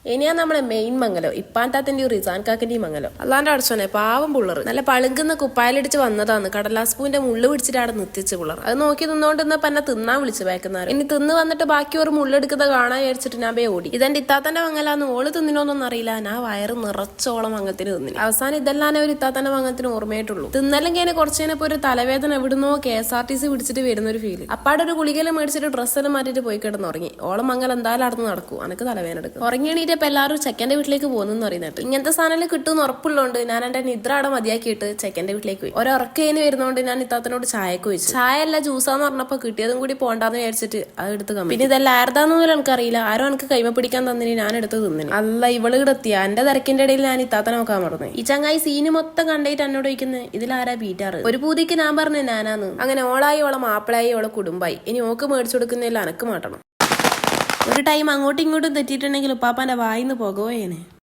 ഇനിയാ നമ്മളെ മെയിൻ മംഗലം ഇപ്പാൻതാത്തിന്റെ റിസാൻ കാക്കന്റെയും മംഗലം അല്ലാണ്ട് അടച്ചോനെ പാവം പുള്ളർ നല്ല പളുങ്കുന്ന കുപ്പായിലിടിച്ച് വന്നതാണ് കടലാസ് പൂവിന്റെ മുള്ളു പിടിച്ചിട്ട് അവിടെ നിർത്തിച്ച് പുള്ളർ അത് നോക്കി നിന്നോണ്ടിരുന്നപ്പോ എന്നെ തിന്നാൻ വിളിച്ചു വേക്കുന്നവർ ഇനി തിന്ന് വന്നിട്ട് ബാക്കി ഒരു മുള്ളെടുക്കുന്ന കാണാൻ വിചാരിച്ചിട്ട് ഞാൻ പോയി ഓടി ഇതെന്റെ ഇത്താത്തന്റെ മംഗലാന്ന് ഓള് തിന്നിനോന്നൊന്നും അറിയില്ല ഞാൻ വയറ് നിറച്ചോളം മംഗലത്തിന് തിന്നിന് അവസാനം ഇതെല്ലാം ഒരു ഇത്താത്തന്റെ മംഗലത്തിന് ഓർമ്മയായിട്ടുള്ളൂ തിന്നല്ലെങ്കിൽ അതിനെ കുറച്ചതിനപ്പോ ഒരു തലവേദന എവിടുന്നോ KSRTC പിടിച്ചിട്ട് വരുന്ന ഒരു ഫീല് അപ്പാടെ ഒരു ഗുളികയിലും മേടിച്ചിട്ട് ഡ്രസ്സെല്ലാം മാറ്റിട്ട് പോയി കിടന്നുറങ്ങി ഓളം മംഗലം എന്തായാലും നടന്നു നടക്കും എനിക്ക് തലവേദന എടുക്കും ഉറങ്ങിയണീ ഇപ്പൊ എല്ലാവരും ചെക്കന്റെ വീട്ടിലേക്ക് പോകുന്നു പറയുന്നത് ഇങ്ങനത്തെ സാധനം കിട്ടുമെന്ന് ഉറപ്പുള്ളതുകൊണ്ട് ഞാൻ എന്റെ നിദ്ര അവിടെ മതിയാക്കിയിട്ട് ചെക്കന്റെ വീട്ടിലേക്ക് പോയി ഒരറക്കേന് വരുന്നതുകൊണ്ട് ഞാൻ ഇത്താത്തനോട് ചായക്ക് വെച്ചു ചായ അല്ല ജ്യൂസാന്ന് പറഞ്ഞപ്പോ കിട്ടിയതും കൂടി പോണ്ടാന്ന് വിചാരിച്ചിട്ട് അത് എടുത്ത് കമ്മി പിന്നെ ഇതെല്ലാം ആരുതാന്ന് പോലും എനിക്കറിയില്ല ആരും എനിക്ക് കൈമ പിടിക്കാൻ തന്നിന് ഞാൻ എടുത്ത് തിന്നിന് അല്ല ഇവള് കിടത്തിയ എന്റെ തിരക്കിന്റെ ഇടയിൽ ഞാൻ ഇത്താത്തനെ നോക്കാൻ മറന്നു ഈ ചങ്ങായി സീന് മൊത്തം കണ്ടിട്ട് എന്നോട് ചോദിക്കുന്നത് ഇതിലാരാ ബീറ്റാറ് ഒരു പൂതിക്ക് ഞാൻ പറഞ്ഞു ഞാനാന്ന് അങ്ങനെ ഓളായി ഓളെ മാപ്പിളായി ഓളെ കുടുംബായി ഇനി ഓക്ക് മേടിച്ചു കൊടുക്കുന്നില്ല എനക്ക് മാട്ടണം ഒരു ടൈം അങ്ങോട്ടും ഇങ്ങോട്ടും തെറ്റിയിട്ടുണ്ടെങ്കിൽ ഉപ്പാപ്പാന്റെ വായിന്ന് പോകുകയേനെ